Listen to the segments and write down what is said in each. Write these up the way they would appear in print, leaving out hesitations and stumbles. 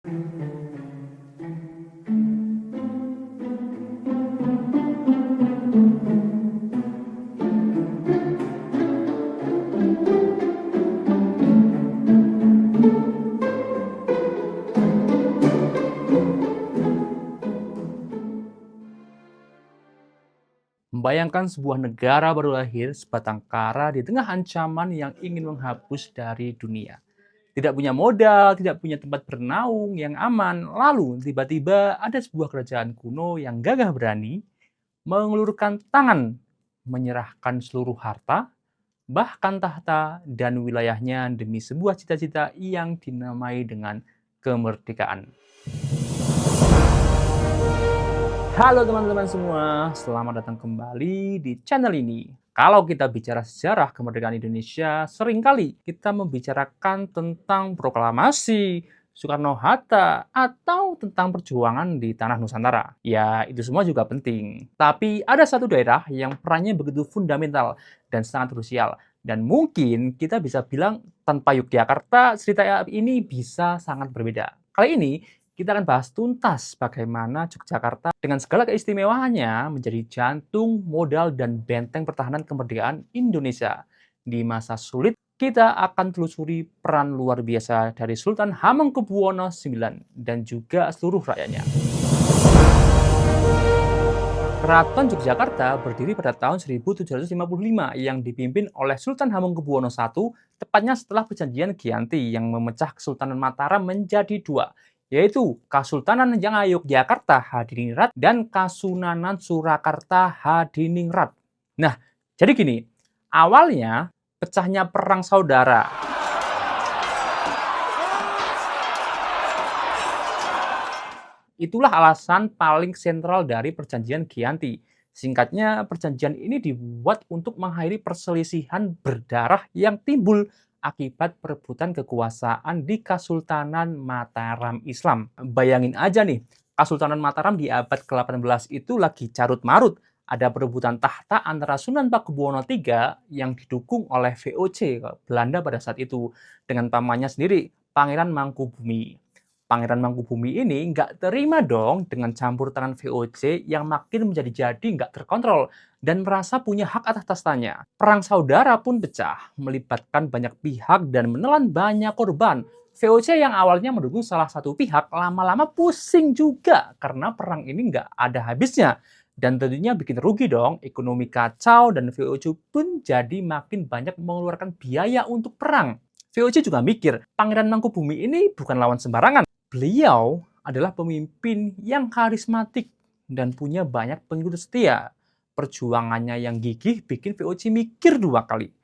Membayangkan sebuah negara baru lahir sebatang kara di tengah ancaman yang ingin menghapus dari dunia. Tidak punya modal, tidak punya tempat bernaung yang aman. Lalu tiba-tiba ada sebuah kerajaan kuno yang gagah berani mengulurkan tangan, menyerahkan seluruh harta, bahkan tahta dan wilayahnya demi sebuah cita-cita yang dinamai dengan kemerdekaan. Halo teman-teman semua, selamat datang kembali di channel ini. Kalau kita bicara sejarah kemerdekaan Indonesia, seringkali kita membicarakan tentang proklamasi, Soekarno-Hatta, atau tentang perjuangan di tanah Nusantara. Ya, itu semua juga penting. Tapi ada satu daerah yang perannya begitu fundamental dan sangat krusial. Dan mungkin kita bisa bilang tanpa Yogyakarta, cerita ini bisa sangat berbeda. Kali ini kita akan bahas tuntas bagaimana Yogyakarta dengan segala keistimewaannya menjadi jantung, modal, dan benteng pertahanan kemerdekaan Indonesia. Di masa sulit, kita akan telusuri peran luar biasa dari Sultan Hamengkubuwono IX dan juga seluruh rakyatnya. Keraton Yogyakarta berdiri pada tahun 1755 yang dipimpin oleh Sultan Hamengkubuwono I, tepatnya setelah perjanjian Giyanti yang memecah Kesultanan Mataram menjadi dua, yaitu Kasultanan Yogyakarta Hadiningrat dan Kasunanan Surakarta Hadiningrat. Nah, jadi gini, awalnya pecahnya perang saudara. Itulah alasan paling sentral dari perjanjian Giyanti. Singkatnya, perjanjian ini dibuat untuk mengakhiri perselisihan berdarah yang timbul akibat perebutan kekuasaan di Kasultanan Mataram Islam. Bayangin aja nih, Kasultanan Mataram di abad ke-18 itu lagi carut-marut. Ada perebutan tahta antara Sunan Pakubuwono III yang didukung oleh VOC Belanda pada saat itu dengan pamannya sendiri, Pangeran Mangkubumi. Pangeran Mangkubumi ini nggak terima dong dengan campur tangan VOC yang makin menjadi-jadi nggak terkontrol dan merasa punya hak atas tahtanya. Perang saudara pun pecah, melibatkan banyak pihak dan menelan banyak korban. VOC yang awalnya mendukung salah satu pihak lama-lama pusing juga karena perang ini nggak ada habisnya. Dan tentunya bikin rugi dong, ekonomi kacau dan VOC pun jadi makin banyak mengeluarkan biaya untuk perang. VOC juga mikir, Pangeran Mangkubumi ini bukan lawan sembarangan. Beliau adalah pemimpin yang karismatik dan punya banyak pengikut setia. Perjuangannya yang gigih bikin VOC mikir dua kali.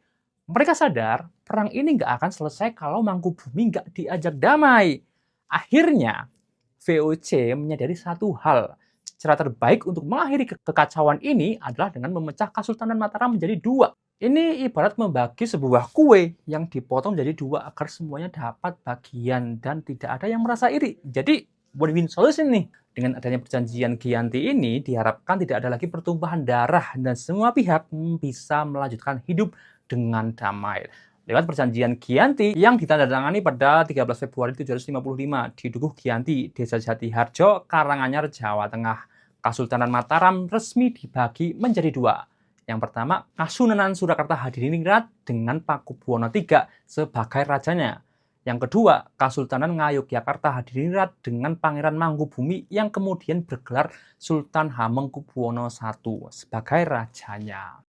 Mereka sadar perang ini nggak akan selesai kalau Mangkubumi nggak diajak damai. Akhirnya, VOC menyadari satu hal. Cara terbaik untuk mengakhiri kekacauan ini adalah dengan memecah Kasultanan Mataram menjadi dua. Ini ibarat membagi sebuah kue yang dipotong jadi dua agar semuanya dapat bagian dan tidak ada yang merasa iri. Jadi, win-win solution nih. Dengan adanya perjanjian Giyanti ini, diharapkan tidak ada lagi pertumpahan darah dan semua pihak bisa melanjutkan hidup dengan damai. Lewat perjanjian Giyanti yang ditandatangani pada 13 Februari 1755 di Dukuh Giyanti, Desa Jatiharjo, Karanganyar, Jawa Tengah. Kasultanan Mataram resmi dibagi menjadi dua. Yang pertama, Kasunanan Surakarta Hadiningrat dengan Pakubuwono III sebagai rajanya. Yang kedua, Kasultanan Ngayogyakarta Hadiningrat dengan Pangeran Mangkubumi yang kemudian bergelar Sultan Hamengkubuwono I sebagai rajanya.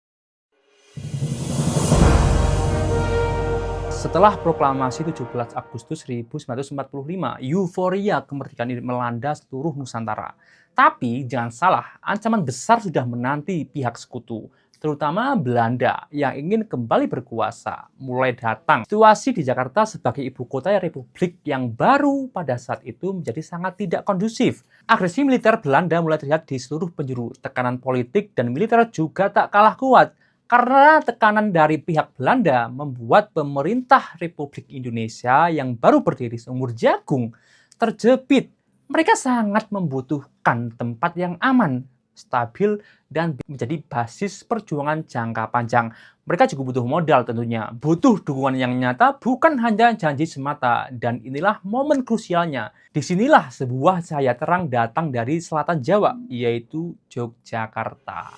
Setelah proklamasi 17 Agustus 1945, euforia kemerdekaan ini melanda seluruh Nusantara. Tapi jangan salah, ancaman besar sudah menanti pihak sekutu, terutama Belanda yang ingin kembali berkuasa, mulai datang. Situasi di Jakarta sebagai ibu kota republik yang baru pada saat itu menjadi sangat tidak kondusif. Agresi militer Belanda mulai terlihat di seluruh penjuru. Tekanan politik dan militer juga tak kalah kuat. Karena tekanan dari pihak Belanda membuat pemerintah Republik Indonesia yang baru berdiri seumur jagung terjepit. Mereka sangat membutuhkan tempat yang aman. stabil, dan menjadi basis perjuangan jangka panjang. Mereka juga butuh modal tentunya, butuh dukungan yang nyata, bukan hanya janji semata. Dan inilah momen krusialnya. Disinilah sebuah cahaya terang datang dari selatan Jawa, yaitu Yogyakarta.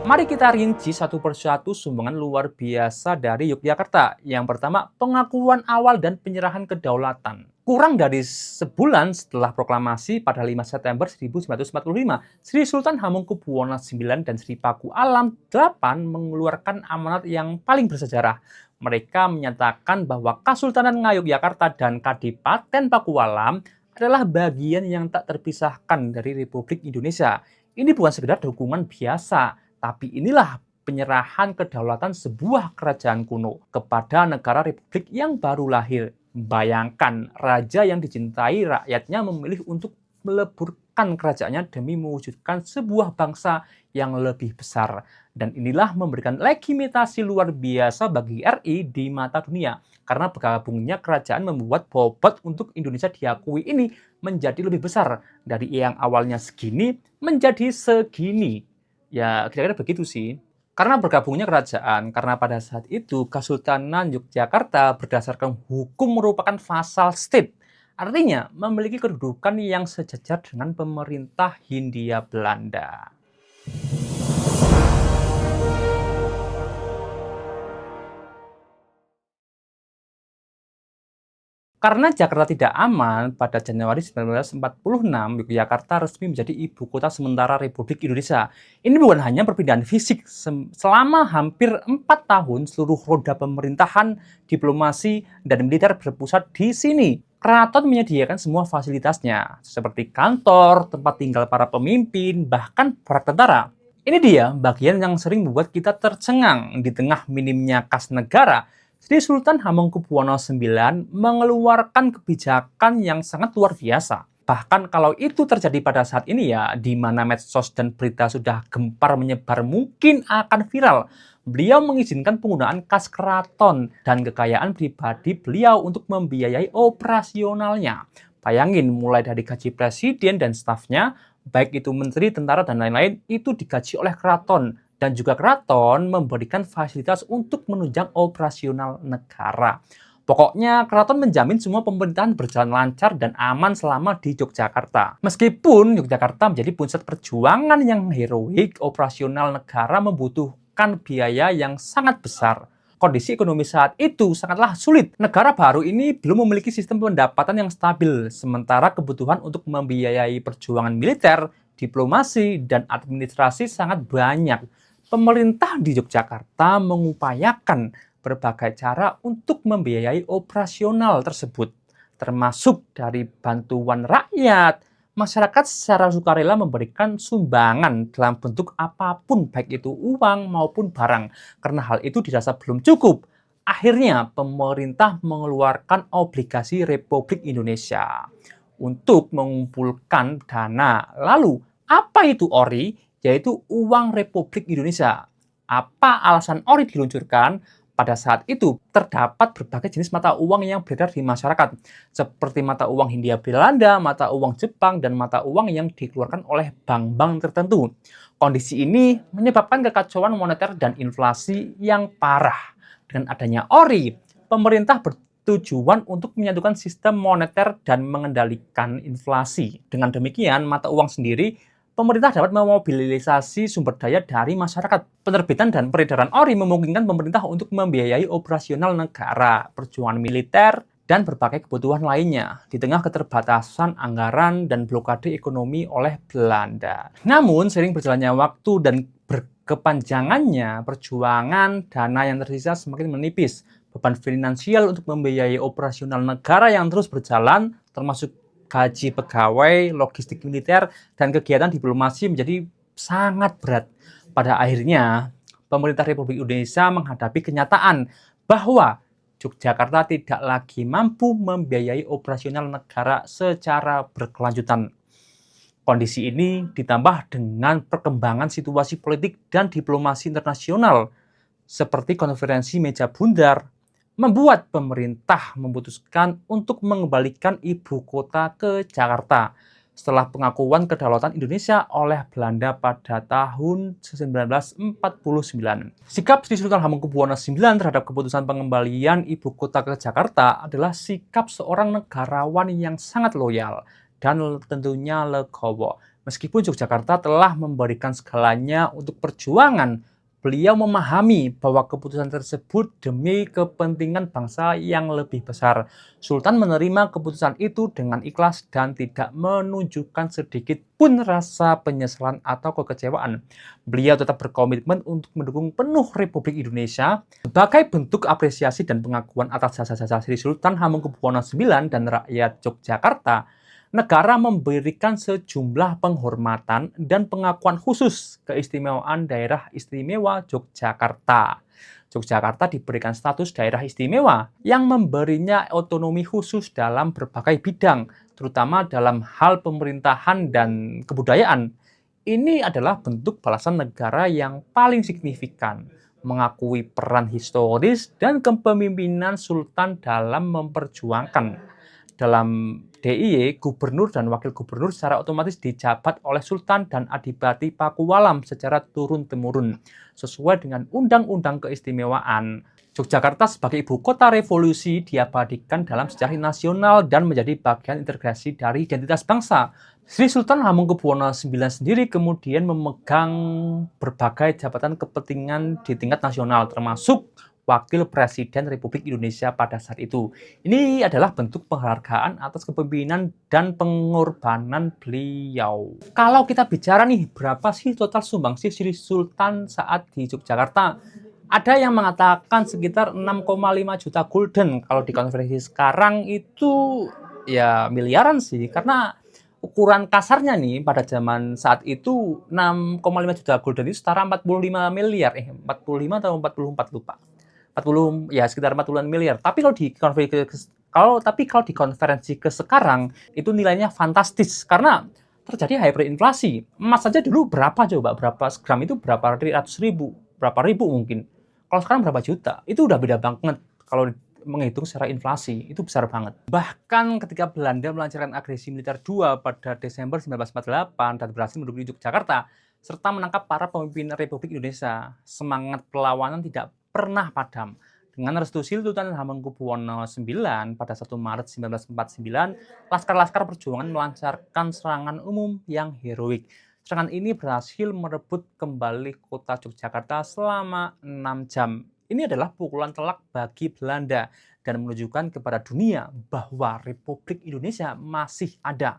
Mari kita rinci satu persatu sumbangan luar biasa dari Yogyakarta. Yang pertama, pengakuan awal dan penyerahan kedaulatan. Kurang dari sebulan setelah proklamasi pada 5 September 1945, Sri Sultan Hamengkubuwono IX dan Sri Paku Alam VIII mengeluarkan amanat yang paling bersejarah. Mereka menyatakan bahwa Kesultanan Ngayogyakarta dan Kadipaten Pakualam adalah bagian yang tak terpisahkan dari Republik Indonesia. Ini bukan sekedar dukungan biasa, tapi inilah penyerahan kedaulatan sebuah kerajaan kuno kepada negara republik yang baru lahir. Bayangkan, raja yang dicintai rakyatnya memilih untuk meleburkan kerajaannya demi mewujudkan sebuah bangsa yang lebih besar. Dan inilah memberikan legitimasi luar biasa bagi RI di mata dunia. Karena bergabungnya kerajaan membuat bobot untuk Indonesia diakui ini menjadi lebih besar. Dari yang awalnya segini menjadi segini. Ya, kira-kira begitu sih. Karena bergabungnya kerajaan, karena pada saat itu Kesultanan Yogyakarta berdasarkan hukum merupakan vassal state. Artinya, memiliki kedudukan yang sejajar dengan pemerintah Hindia Belanda. Karena Jakarta tidak aman, pada Januari 1946, Yogyakarta resmi menjadi ibu kota sementara Republik Indonesia. Ini bukan hanya perpindahan fisik. Selama hampir 4 tahun, seluruh roda pemerintahan, diplomasi, dan militer berpusat di sini. Keraton menyediakan semua fasilitasnya, seperti kantor, tempat tinggal para pemimpin, bahkan barak tentara. Ini dia bagian yang sering membuat kita tercengang di tengah minimnya kas negara. Sri Sultan Hamengkubuwono IX mengeluarkan kebijakan yang sangat luar biasa. Bahkan kalau itu terjadi pada saat ini ya, di mana medsos dan berita sudah gempar menyebar mungkin akan viral. Beliau mengizinkan penggunaan kas keraton dan kekayaan pribadi beliau untuk membiayai operasionalnya. Bayangin, mulai dari gaji presiden dan stafnya, baik itu menteri, tentara, dan lain-lain, itu digaji oleh keraton. Dan juga keraton memberikan fasilitas untuk menunjang operasional negara. Pokoknya keraton menjamin semua pemerintahan berjalan lancar dan aman selama di Yogyakarta. Meskipun Yogyakarta menjadi pusat perjuangan yang heroik, operasional negara membutuhkan biaya yang sangat besar. Kondisi ekonomi saat itu sangatlah sulit. Negara baru ini belum memiliki sistem pendapatan yang stabil, sementara kebutuhan untuk membiayai perjuangan militer, diplomasi, dan administrasi sangat banyak. Pemerintah di Yogyakarta mengupayakan berbagai cara untuk membiayai operasional tersebut, termasuk dari bantuan rakyat. Masyarakat secara sukarela memberikan sumbangan dalam bentuk apapun, baik itu uang maupun barang, karena hal itu dirasa belum cukup. Akhirnya, pemerintah mengeluarkan obligasi Republik Indonesia untuk mengumpulkan dana. Lalu, apa itu ORI? Yaitu uang Republik Indonesia. Apa alasan ORI diluncurkan? Pada saat itu, terdapat berbagai jenis mata uang yang beredar di masyarakat, seperti mata uang Hindia Belanda, mata uang Jepang, dan mata uang yang dikeluarkan oleh bank-bank tertentu. Kondisi ini menyebabkan kekacauan moneter dan inflasi yang parah. Dengan adanya ORI, pemerintah bertujuan untuk menyatukan sistem moneter dan mengendalikan inflasi. Dengan demikian, mata uang sendiri pemerintah dapat memobilisasi sumber daya dari masyarakat. Penerbitan dan peredaran ORI memungkinkan pemerintah untuk membiayai operasional negara, perjuangan militer, dan berbagai kebutuhan lainnya di tengah keterbatasan anggaran dan blokade ekonomi oleh Belanda. Namun, seiring berjalannya waktu dan berkepanjangannya perjuangan, dana yang tersisa semakin menipis. Beban finansial untuk membiayai operasional negara yang terus berjalan, termasuk gaji pegawai, logistik militer, dan kegiatan diplomasi menjadi sangat berat. Pada akhirnya, pemerintah Republik Indonesia menghadapi kenyataan bahwa Yogyakarta tidak lagi mampu membiayai operasional negara secara berkelanjutan. Kondisi ini ditambah dengan perkembangan situasi politik dan diplomasi internasional seperti konferensi meja bundar, membuat pemerintah memutuskan untuk mengembalikan ibu kota ke Jakarta. setelah pengakuan kedaulatan Indonesia oleh Belanda pada tahun 1949. Sikap Sri Sultan Hamengkubuwono IX terhadap keputusan pengembalian ibu kota ke Jakarta adalah sikap seorang negarawan yang sangat loyal dan tentunya legowo. Meskipun Yogyakarta telah memberikan segalanya untuk perjuangan, beliau memahami bahwa keputusan tersebut demi kepentingan bangsa yang lebih besar. Sultan menerima keputusan itu dengan ikhlas dan tidak menunjukkan sedikit pun rasa penyesalan atau kekecewaan. Beliau tetap berkomitmen untuk mendukung penuh Republik Indonesia sebagai bentuk apresiasi dan pengakuan atas jasa-jasa Sri Sultan Hamengkubuwono IX dan rakyat Yogyakarta. Negara memberikan sejumlah penghormatan dan pengakuan khusus keistimewaan daerah istimewa Yogyakarta. Yogyakarta diberikan status daerah istimewa yang memberinya otonomi khusus dalam berbagai bidang, terutama dalam hal pemerintahan dan kebudayaan. Ini adalah bentuk balasan negara yang paling signifikan, mengakui peran historis dan kepemimpinan Sultan dalam memperjuangkan. Dalam DIY, gubernur dan wakil gubernur secara otomatis dijabat oleh Sultan dan Adipati Pakualam secara turun-temurun, sesuai dengan Undang-Undang Keistimewaan. Yogyakarta sebagai ibu kota revolusi diabadikan dalam sejarah nasional dan menjadi bagian integrasi dari identitas bangsa. Sri Sultan Hamengkubuwono IX sendiri kemudian memegang berbagai jabatan kepentingan di tingkat nasional, termasuk Wakil Presiden Republik Indonesia pada saat itu. Ini adalah bentuk penghargaan atas kepemimpinan dan pengorbanan beliau. Kalau kita bicara nih, berapa sih total sumbangsih Sri Sultan saat di Yogyakarta? Ada yang mengatakan sekitar 6,5 juta gulden. Kalau dikonversi sekarang itu ya miliaran sih, karena ukuran kasarnya nih pada zaman saat itu 6,5 juta gulden itu setara 45 miliar, 45 atau 44 lupa. 40 ya sekitar 40-an miliar. Tapi kalau dikonversi ke sekarang itu nilainya fantastis karena terjadi hyperinflasi. Emas saja dulu berapa coba? Berapa gram itu berapa ratus ribu, berapa ribu mungkin. Kalau sekarang berapa juta? Itu udah beda banget kalau menghitung secara inflasi, itu besar banget. Bahkan ketika Belanda melancarkan agresi militer 2 pada Desember 1948 dan berhasil menduduki Yogyakarta, serta menangkap para pemimpin Republik Indonesia, semangat perlawanan tidak pernah padam. Dengan restu Sultan Hamengkubuwono IX pada 1 Maret 1949, laskar-laskar perjuangan melancarkan serangan umum yang heroik. Serangan ini berhasil merebut kembali kota Yogyakarta selama 6 jam. Ini adalah pukulan telak bagi Belanda dan menunjukkan kepada dunia bahwa Republik Indonesia masih ada,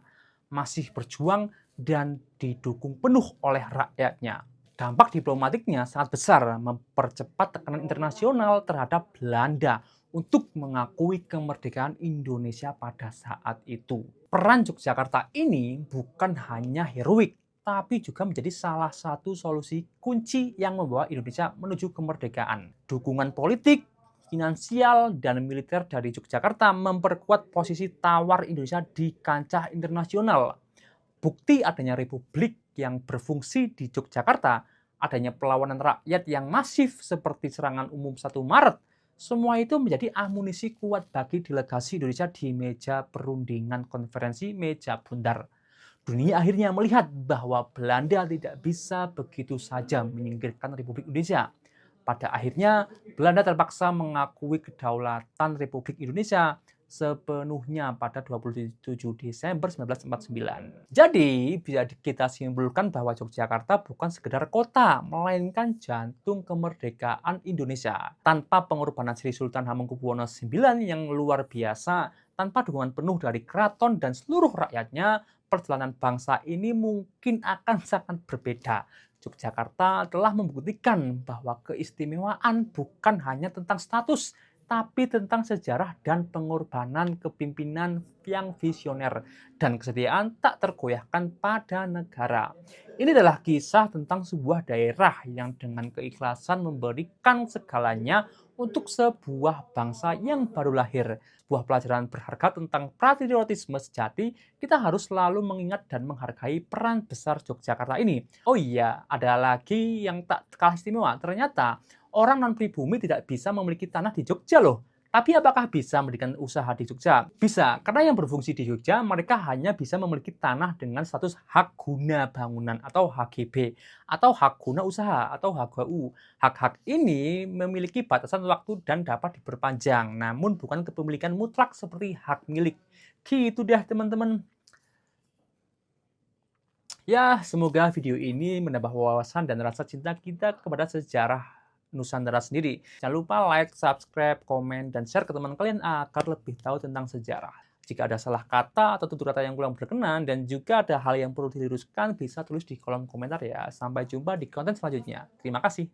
masih berjuang dan didukung penuh oleh rakyatnya. Dampak diplomatiknya sangat besar, mempercepat tekanan internasional terhadap Belanda untuk mengakui kemerdekaan Indonesia pada saat itu. Peran Yogyakarta ini bukan hanya heroik, tapi juga menjadi salah satu solusi kunci yang membawa Indonesia menuju kemerdekaan. Dukungan politik, finansial, dan militer dari Yogyakarta memperkuat posisi tawar Indonesia di kancah internasional. Bukti adanya republik yang berfungsi di Yogyakarta, adanya perlawanan rakyat yang masif seperti serangan umum 1 Maret, semua itu menjadi amunisi kuat bagi delegasi Indonesia di meja perundingan konferensi meja bundar. Dunia akhirnya melihat bahwa Belanda tidak bisa begitu saja menyingkirkan Republik Indonesia. Pada akhirnya, Belanda terpaksa mengakui kedaulatan Republik Indonesia sepenuhnya pada 27 Desember 1949. Jadi, bisa kita simpulkan bahwa Yogyakarta bukan sekedar kota, melainkan jantung kemerdekaan Indonesia. Tanpa pengorbanan Sri Sultan Hamengkubuwono IX yang luar biasa, tanpa dukungan penuh dari keraton dan seluruh rakyatnya, perjalanan bangsa ini mungkin akan sangat berbeda. Yogyakarta telah membuktikan bahwa keistimewaan bukan hanya tentang status, tapi tentang sejarah dan pengorbanan kepimpinan yang visioner dan kesetiaan tak tergoyahkan pada negara. Ini adalah kisah tentang sebuah daerah yang dengan keikhlasan memberikan segalanya untuk sebuah bangsa yang baru lahir. Sebuah pelajaran berharga tentang patriotisme sejati, kita harus selalu mengingat dan menghargai peran besar Yogyakarta ini. Oh iya, ada lagi yang tak kalah istimewa. Ternyata orang non-pribumi tidak bisa memiliki tanah di Jogja loh. Tapi apakah bisa mendirikan usaha di Jogja? Bisa, karena yang berfungsi di Jogja mereka hanya bisa memiliki tanah dengan status hak guna bangunan atau HGB atau hak guna usaha atau HGU. Hak-hak ini memiliki batasan waktu dan dapat diperpanjang, namun bukan kepemilikan mutlak seperti hak milik. Gitu deh teman-teman. Ya, semoga video ini menambah wawasan dan rasa cinta kita kepada sejarah Nusantara sendiri. Jangan lupa like, subscribe, komen, dan share ke teman kalian agar lebih tahu tentang sejarah. Jika ada salah kata atau tutur kata yang kurang berkenan dan juga ada hal yang perlu diluruskan, bisa tulis di kolom komentar ya. Sampai jumpa di konten selanjutnya. Terima kasih.